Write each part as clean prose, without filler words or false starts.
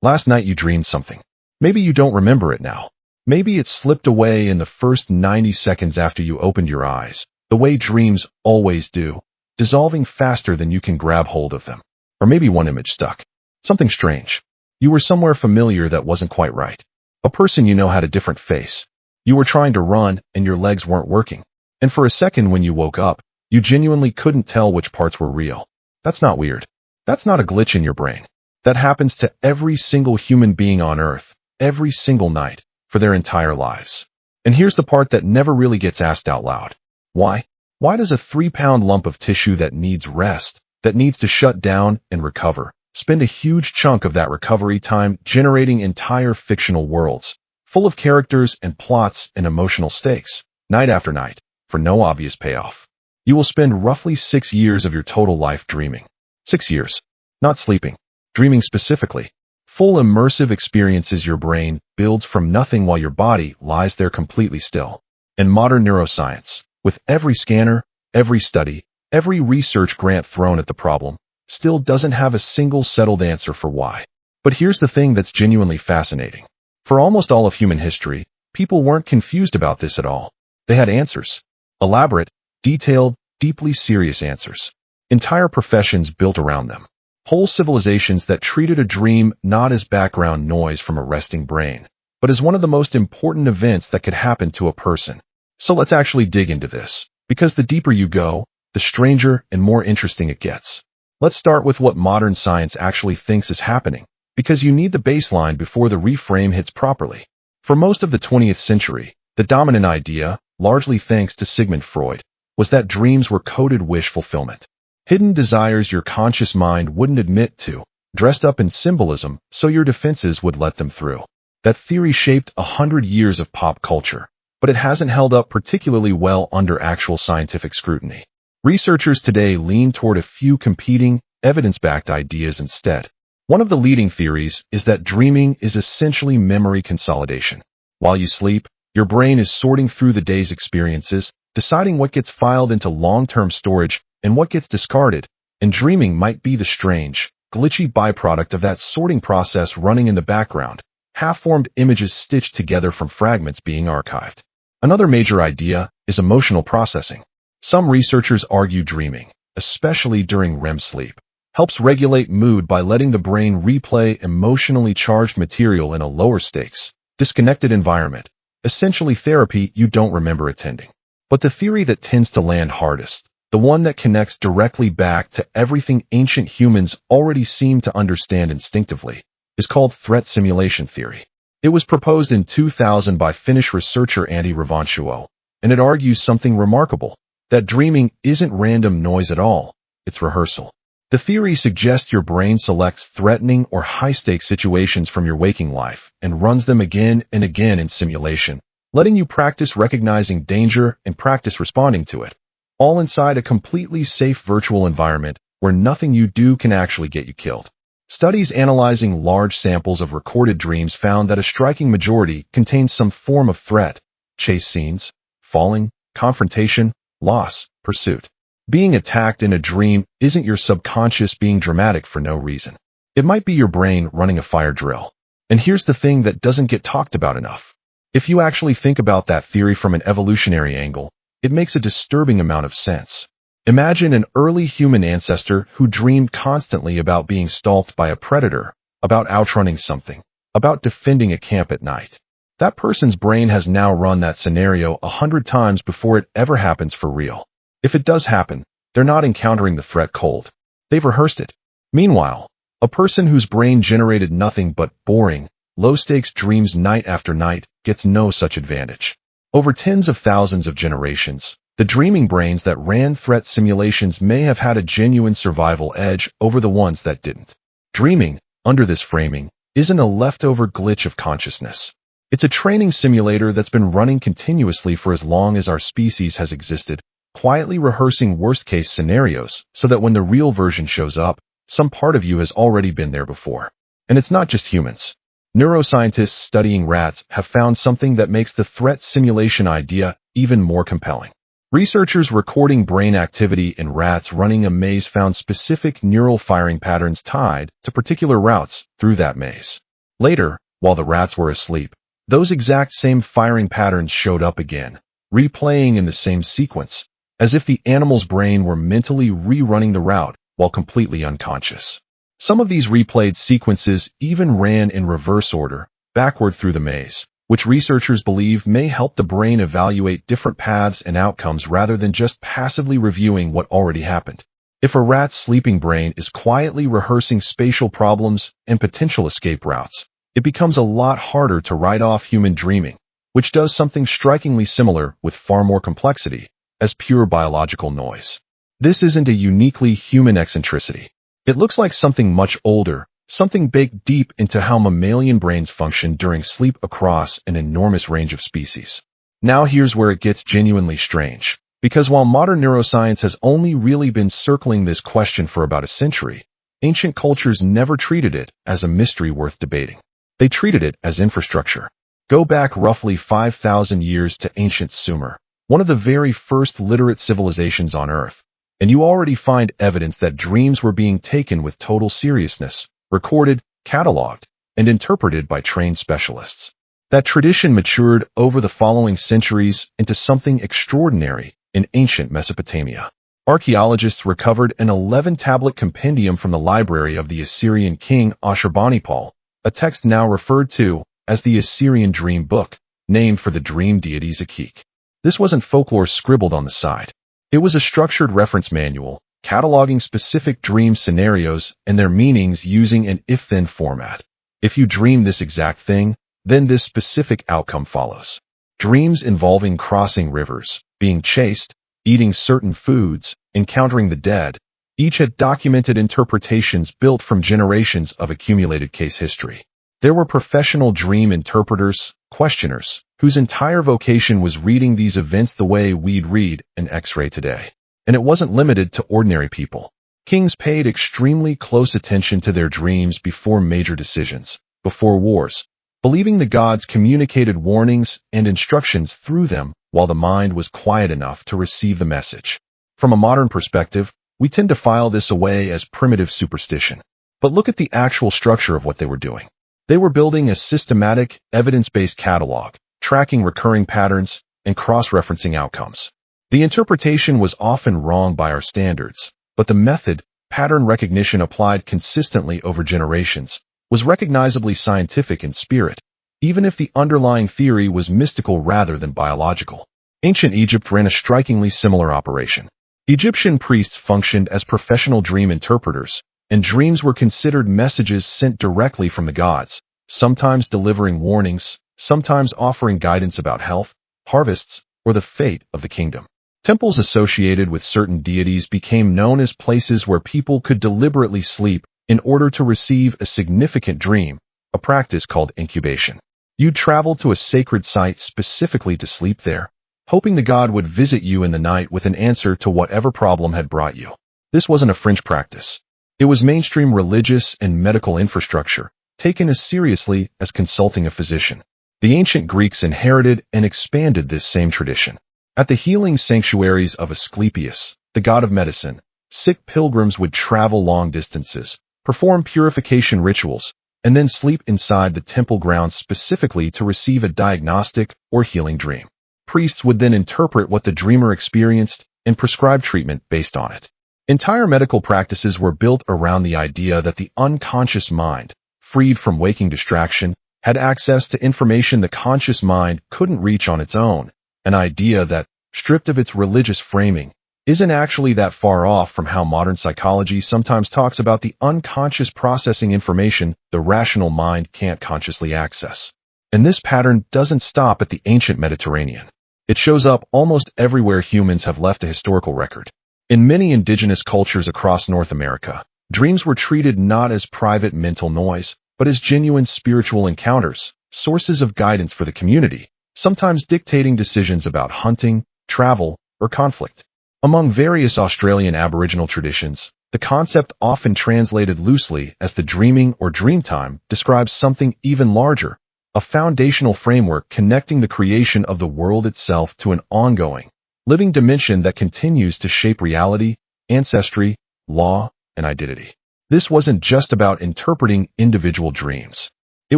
Last night you dreamed something. Maybe you don't remember it now. Maybe it slipped away in the first 90 seconds after you opened your eyes, the way dreams always do, dissolving faster than you can grab hold of them. Or maybe one image stuck. Something strange. You were somewhere familiar that wasn't quite right. A person you know had a different face. You were trying to run and your legs weren't working. And for a second when you woke up, you genuinely couldn't tell which parts were real. That's not weird. That's not a glitch in your brain. That happens to every single human being on Earth, every single night, for their entire lives. And here's the part that never really gets asked out loud. Why? Why does a 3-pound lump of tissue that needs rest, that needs to shut down and recover, spend a huge chunk of that recovery time generating entire fictional worlds, full of characters and plots and emotional stakes, night after night, for no obvious payoff? You will spend roughly 6 years of your total life dreaming. 6 years. Not sleeping. Dreaming specifically. Full immersive experiences your brain builds from nothing while your body lies there completely still. And modern neuroscience, with every scanner, every study, every research grant thrown at the problem, still doesn't have a single settled answer for why. But here's the thing that's genuinely fascinating. For almost all of human history, people weren't confused about this at all. They had answers. Elaborate, detailed, deeply serious answers. Entire professions built around them. Whole civilizations that treated a dream not as background noise from a resting brain, but as one of the most important events that could happen to a person. So let's actually dig into this, because the deeper you go, the stranger and more interesting it gets. Let's start with what modern science actually thinks is happening, because you need the baseline before the reframe hits properly. For most of the 20th century, the dominant idea, largely thanks to Sigmund Freud, was that dreams were coded wish fulfillment. Hidden desires your conscious mind wouldn't admit to, dressed up in symbolism so your defenses would let them through. That theory shaped 100 years of pop culture, but it hasn't held up particularly well under actual scientific scrutiny. Researchers today lean toward a few competing, evidence-backed ideas instead. One of the leading theories is that dreaming is essentially memory consolidation. While you sleep, your brain is sorting through the day's experiences, deciding what gets filed into long-term storage and what gets discarded, and dreaming might be the strange, glitchy byproduct of that sorting process running in the background, half-formed images stitched together from fragments being archived. Another major idea is emotional processing. Some researchers argue dreaming, especially during REM sleep, helps regulate mood by letting the brain replay emotionally charged material in a lower-stakes, disconnected environment, essentially therapy you don't remember attending. But the theory that tends to land hardest, the one that connects directly back to everything ancient humans already seem to understand instinctively, is called threat simulation theory. It was proposed in 2000 by Finnish researcher Antti Rauvanshuo, and it argues something remarkable, that dreaming isn't random noise at all, it's rehearsal. The theory suggests your brain selects threatening or high-stakes situations from your waking life and runs them again and again in simulation, letting you practice recognizing danger and practice responding to it, all inside a completely safe virtual environment where nothing you do can actually get you killed. Studies analyzing large samples of recorded dreams found that a striking majority contains some form of threat, chase scenes, falling, confrontation, loss, pursuit. Being attacked in a dream isn't your subconscious being dramatic for no reason. It might be your brain running a fire drill. And here's the thing that doesn't get talked about enough. If you actually think about that theory from an evolutionary angle, it makes a disturbing amount of sense. Imagine an early human ancestor who dreamed constantly about being stalked by a predator, about outrunning something, about defending a camp at night. That person's brain has now run that scenario 100 times before it ever happens for real. If it does happen, they're not encountering the threat cold. They've rehearsed it. Meanwhile, a person whose brain generated nothing but boring, low-stakes dreams night after night gets no such advantage. Over tens of thousands of generations, the dreaming brains that ran threat simulations may have had a genuine survival edge over the ones that didn't. Dreaming, under this framing, isn't a leftover glitch of consciousness. It's a training simulator that's been running continuously for as long as our species has existed, quietly rehearsing worst-case scenarios so that when the real version shows up, some part of you has already been there before. And it's not just humans. Neuroscientists studying rats have found something that makes the threat simulation idea even more compelling. Researchers recording brain activity in rats running a maze found specific neural firing patterns tied to particular routes through that maze. Later, while the rats were asleep, those exact same firing patterns showed up again, replaying in the same sequence, as if the animal's brain were mentally rerunning the route while completely unconscious. Some of these replayed sequences even ran in reverse order, backward through the maze, which researchers believe may help the brain evaluate different paths and outcomes rather than just passively reviewing what already happened. If a rat's sleeping brain is quietly rehearsing spatial problems and potential escape routes, it becomes a lot harder to write off human dreaming, which does something strikingly similar with far more complexity, as pure biological noise. This isn't a uniquely human eccentricity. It looks like something much older, something baked deep into how mammalian brains function during sleep across an enormous range of species. Now here's where it gets genuinely strange, because while modern neuroscience has only really been circling this question for about a century, ancient cultures never treated it as a mystery worth debating. They treated it as infrastructure. Go back roughly 5,000 years to ancient Sumer, one of the very first literate civilizations on Earth, and you already find evidence that dreams were being taken with total seriousness, recorded, cataloged, and interpreted by trained specialists. That tradition matured over the following centuries into something extraordinary in ancient Mesopotamia. Archaeologists recovered an 11-tablet compendium from the library of the Assyrian king Ashurbanipal, a text now referred to as the Assyrian Dream Book, named for the dream deity Zakik. This wasn't folklore scribbled on the side. It was a structured reference manual, cataloging specific dream scenarios and their meanings using an if-then format. If you dream this exact thing, then this specific outcome follows. Dreams involving crossing rivers, being chased, eating certain foods, encountering the dead, each had documented interpretations built from generations of accumulated case history. There were professional dream interpreters, questioners, whose entire vocation was reading these events the way we'd read an X-ray today. And it wasn't limited to ordinary people. Kings paid extremely close attention to their dreams before major decisions, before wars, believing the gods communicated warnings and instructions through them while the mind was quiet enough to receive the message. From a modern perspective, we tend to file this away as primitive superstition. But look at the actual structure of what they were doing. They were building a systematic, evidence-based catalog, tracking recurring patterns, and cross-referencing outcomes. The interpretation was often wrong by our standards, but the method, pattern recognition applied consistently over generations, was recognizably scientific in spirit, even if the underlying theory was mystical rather than biological. Ancient Egypt ran a strikingly similar operation. Egyptian priests functioned as professional dream interpreters, and dreams were considered messages sent directly from the gods, sometimes delivering warnings, sometimes offering guidance about health, harvests, or the fate of the kingdom. Temples associated with certain deities became known as places where people could deliberately sleep in order to receive a significant dream, a practice called incubation. You'd travel to a sacred site specifically to sleep there, hoping the god would visit you in the night with an answer to whatever problem had brought you. This wasn't a fringe practice. It was mainstream religious and medical infrastructure, taken as seriously as consulting a physician. The ancient Greeks inherited and expanded this same tradition. At the healing sanctuaries of Asclepius, the god of medicine, sick pilgrims would travel long distances, perform purification rituals, and then sleep inside the temple grounds specifically to receive a diagnostic or healing dream. Priests would then interpret what the dreamer experienced and prescribe treatment based on it. Entire medical practices were built around the idea that the unconscious mind, freed from waking distraction, had access to information the conscious mind couldn't reach on its own, an idea that, stripped of its religious framing, isn't actually that far off from how modern psychology sometimes talks about the unconscious processing information the rational mind can't consciously access. And this pattern doesn't stop at the ancient Mediterranean. It shows up almost everywhere humans have left a historical record. In many indigenous cultures across North America, dreams were treated not as private mental noise, but as genuine spiritual encounters, sources of guidance for the community, sometimes dictating decisions about hunting, travel, or conflict. Among various Australian Aboriginal traditions, the concept often translated loosely as the dreaming or dream time describes something even larger, a foundational framework connecting the creation of the world itself to an ongoing, living dimension that continues to shape reality, ancestry, law, and identity. This wasn't just about interpreting individual dreams. It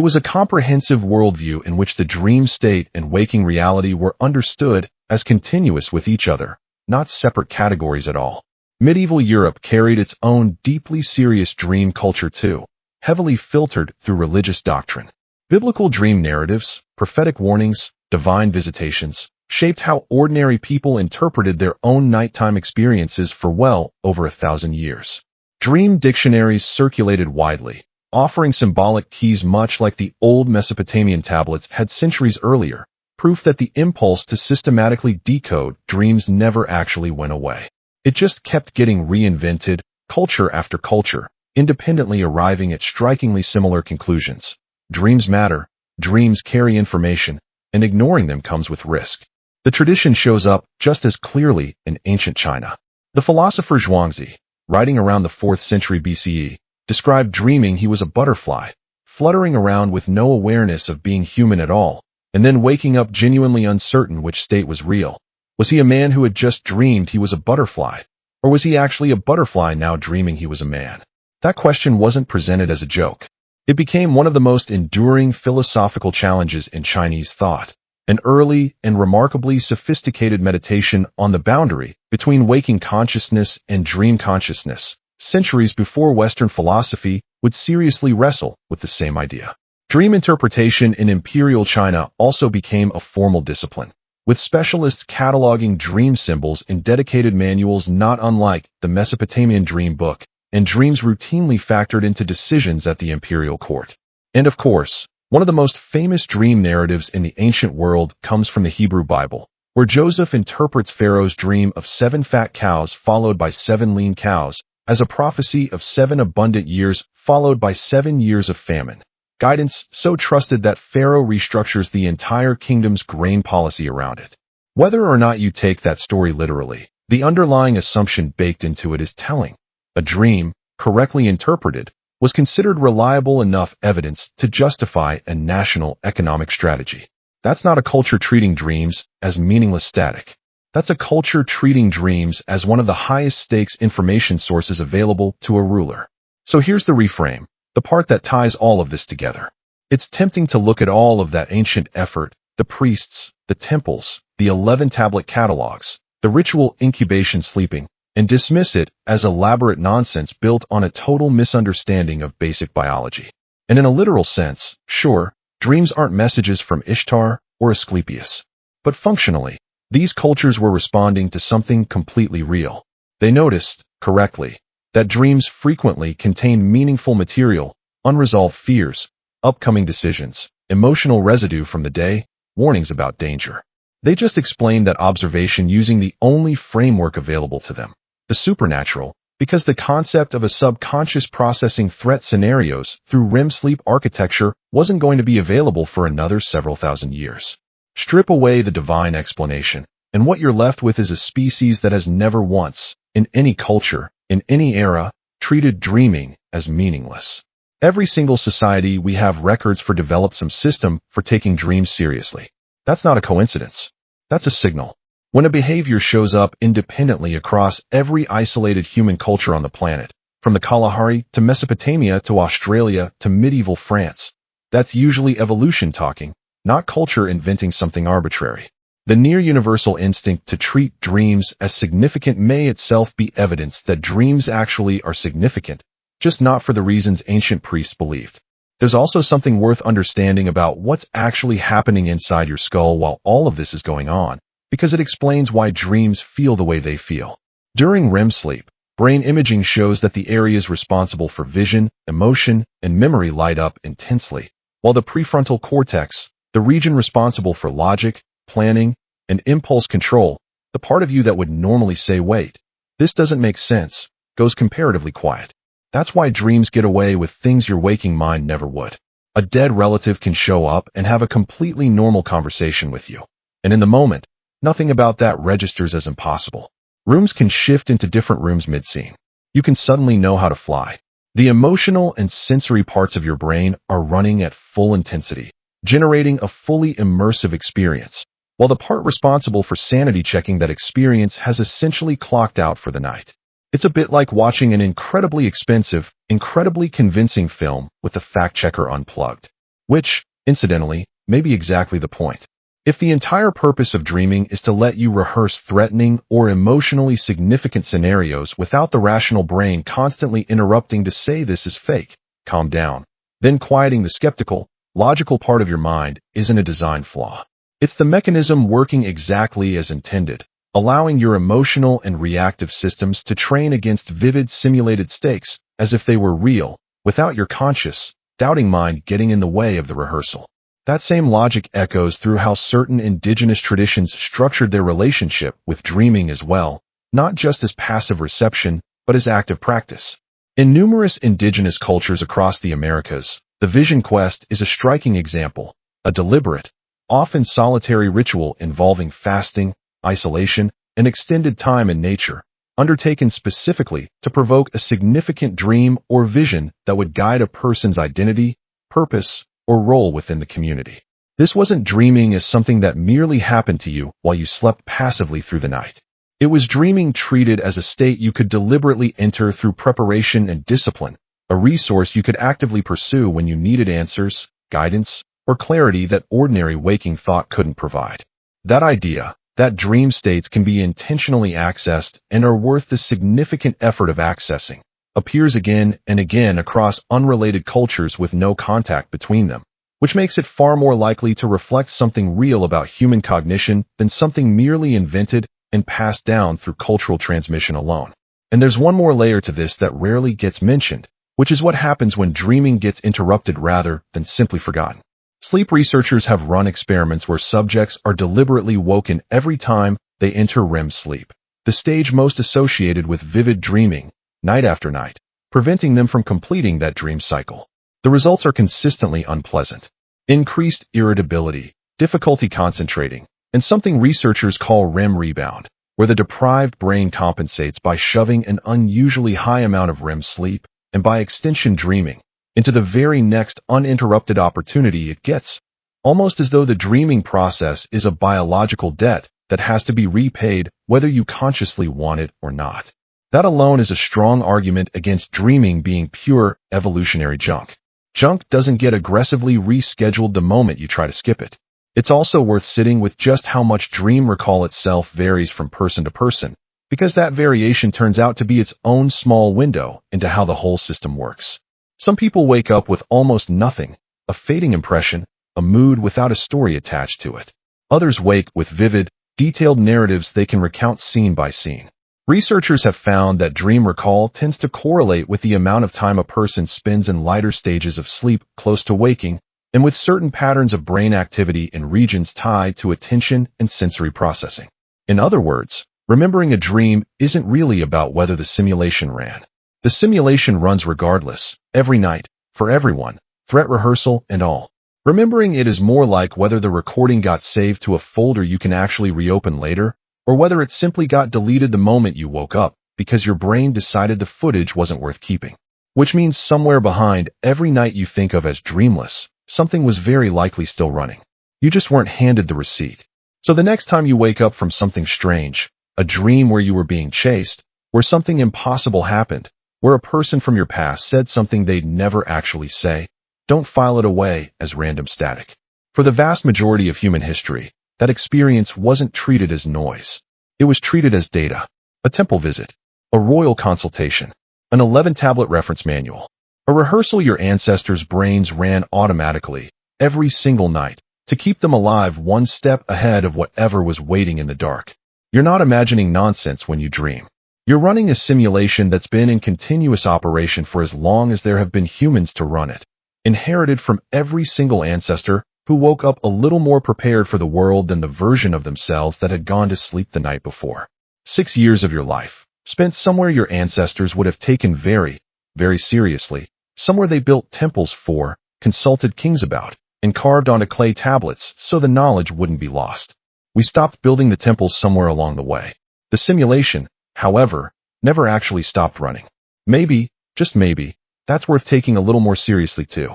was a comprehensive worldview in which the dream state and waking reality were understood as continuous with each other, not separate categories at all. Medieval Europe carried its own deeply serious dream culture too, heavily filtered through religious doctrine. Biblical dream narratives, prophetic warnings, divine visitations, shaped how ordinary people interpreted their own nighttime experiences for well over 1,000 years. Dream dictionaries circulated widely, offering symbolic keys much like the old Mesopotamian tablets had centuries earlier, proof that the impulse to systematically decode dreams never actually went away. It just kept getting reinvented, culture after culture, independently arriving at strikingly similar conclusions. Dreams matter, dreams carry information, and ignoring them comes with risk. The tradition shows up just as clearly in ancient China. The philosopher Zhuangzi, writing around the 4th century BCE, described dreaming he was a butterfly, fluttering around with no awareness of being human at all, and then waking up genuinely uncertain which state was real. Was he a man who had just dreamed he was a butterfly, or was he actually a butterfly now dreaming he was a man? That question wasn't presented as a joke. It became one of the most enduring philosophical challenges in Chinese thought, an early and remarkably sophisticated meditation on the boundary between waking consciousness and dream consciousness, centuries before Western philosophy would seriously wrestle with the same idea. Dream interpretation in Imperial China also became a formal discipline, with specialists cataloging dream symbols in dedicated manuals not unlike the Mesopotamian Dream Book, and dreams routinely factored into decisions at the imperial court. And of course, one of the most famous dream narratives in the ancient world comes from the Hebrew Bible, where Joseph interprets Pharaoh's dream of 7 fat cows followed by 7 lean cows as a prophecy of 7 abundant years followed by 7 years of famine. Guidance so trusted that Pharaoh restructures the entire kingdom's grain policy around it. Whether or not you take that story literally, the underlying assumption baked into it is telling. A dream, correctly interpreted, was considered reliable enough evidence to justify a national economic strategy. That's not a culture treating dreams as meaningless static. That's a culture treating dreams as one of the highest stakes information sources available to a ruler. So here's the reframe, the part that ties all of this together. It's tempting to look at all of that ancient effort, the priests, the temples, the 11 tablet catalogs, the ritual incubation sleeping, and dismiss it as elaborate nonsense built on a total misunderstanding of basic biology. And in a literal sense, sure, dreams aren't messages from Ishtar or Asclepius. But functionally, these cultures were responding to something completely real. They noticed, correctly, that dreams frequently contain meaningful material, unresolved fears, upcoming decisions, emotional residue from the day, warnings about danger. They just explained that observation using the only framework available to them, the supernatural, because the concept of a subconscious processing threat scenarios through REM sleep architecture wasn't going to be available for another several thousand years. Strip away the divine explanation, and what you're left with is a species that has never once, in any culture, in any era, treated dreaming as meaningless. Every single society we have records for developed some system for taking dreams seriously. That's not a coincidence. That's a signal. When a behavior shows up independently across every isolated human culture on the planet, from the Kalahari to Mesopotamia to Australia to medieval France, that's usually evolution talking, not culture inventing something arbitrary. The near-universal instinct to treat dreams as significant may itself be evidence that dreams actually are significant, just not for the reasons ancient priests believed. There's also something worth understanding about what's actually happening inside your skull while all of this is going on, because it explains why dreams feel the way they feel. During REM sleep, brain imaging shows that the areas responsible for vision, emotion, and memory light up intensely, while the prefrontal cortex, the region responsible for logic, planning, and impulse control, the part of you that would normally say, wait, this doesn't make sense, goes comparatively quiet. That's why dreams get away with things your waking mind never would. A dead relative can show up and have a completely normal conversation with you. And in the moment, nothing about that registers as impossible. Rooms can shift into different rooms mid-scene. You can suddenly know how to fly. The emotional and sensory parts of your brain are running at full intensity, generating a fully immersive experience, while the part responsible for sanity checking that experience has essentially clocked out for the night. It's a bit like watching an incredibly expensive, incredibly convincing film with the fact checker unplugged. which, incidentally, may be exactly the point. If the entire purpose of dreaming is to let you rehearse threatening or emotionally significant scenarios without the rational brain constantly interrupting to say this is fake, calm down, then quieting the skeptical, logical part of your mind isn't a design flaw. It's the mechanism working exactly as intended, allowing your emotional and reactive systems to train against vivid simulated stakes as if they were real, without your conscious, doubting mind getting in the way of the rehearsal. That same logic echoes through how certain indigenous traditions structured their relationship with dreaming as well, not just as passive reception, but as active practice. In numerous indigenous cultures across the Americas, the vision quest is a striking example, a deliberate, often solitary ritual involving fasting, isolation, and extended time in nature, undertaken specifically to provoke a significant dream or vision that would guide a person's identity, purpose, or role within the community. This wasn't dreaming as something that merely happened to you while you slept passively through the night. It was dreaming treated as a state you could deliberately enter through preparation and discipline, a resource you could actively pursue when you needed answers, guidance, or clarity that ordinary waking thought couldn't provide. That idea, that dream states can be intentionally accessed and are worth the significant effort of accessing, appears again and again across unrelated cultures with no contact between them, which makes it far more likely to reflect something real about human cognition than something merely invented and passed down through cultural transmission alone. And there's one more layer to this that rarely gets mentioned, which is what happens when dreaming gets interrupted rather than simply forgotten. Sleep researchers have run experiments where subjects are deliberately woken every time they enter REM sleep, the stage most associated with vivid dreaming, night after night, preventing them from completing that dream cycle. The results are consistently unpleasant. Increased irritability, difficulty concentrating, and something researchers call REM rebound, where the deprived brain compensates by shoving an unusually high amount of REM sleep, and by extension dreaming, into the very next uninterrupted opportunity it gets, almost as though the dreaming process is a biological debt that has to be repaid whether you consciously want it or not. That alone is a strong argument against dreaming being pure evolutionary junk. Junk doesn't get aggressively rescheduled the moment you try to skip it. It's also worth sitting with just how much dream recall itself varies from person to person, because that variation turns out to be its own small window into how the whole system works. Some people wake up with almost nothing, a fading impression, a mood without a story attached to it. Others wake with vivid, detailed narratives they can recount scene by scene. Researchers have found that dream recall tends to correlate with the amount of time a person spends in lighter stages of sleep close to waking, and with certain patterns of brain activity in regions tied to attention and sensory processing. In other words, remembering a dream isn't really about whether the simulation ran. The simulation runs regardless, every night, for everyone, threat rehearsal and all. Remembering it is more like whether the recording got saved to a folder you can actually reopen later, or whether it simply got deleted the moment you woke up because your brain decided the footage wasn't worth keeping. Which means somewhere behind every night you think of as dreamless, something was very likely still running. You just weren't handed the receipt. So the next time you wake up from something strange, a dream where you were being chased, where something impossible happened, where a person from your past said something they'd never actually say, don't file it away as random static. For the vast majority of human history, that experience wasn't treated as noise. It was treated as data, a temple visit, a royal consultation, an 11-tablet reference manual, a rehearsal your ancestors' brains ran automatically every single night to keep them alive one step ahead of whatever was waiting in the dark. You're not imagining nonsense when you dream. You're running a simulation that's been in continuous operation for as long as there have been humans to run it, inherited from every single ancestor who woke up a little more prepared for the world than the version of themselves that had gone to sleep the night before. 6 years of your life, spent somewhere your ancestors would have taken very, very seriously, somewhere they built temples for, consulted kings about, and carved onto clay tablets so the knowledge wouldn't be lost. We stopped building the temples somewhere along the way. The simulation, however, never actually stopped running. Maybe, just maybe, that's worth taking a little more seriously too.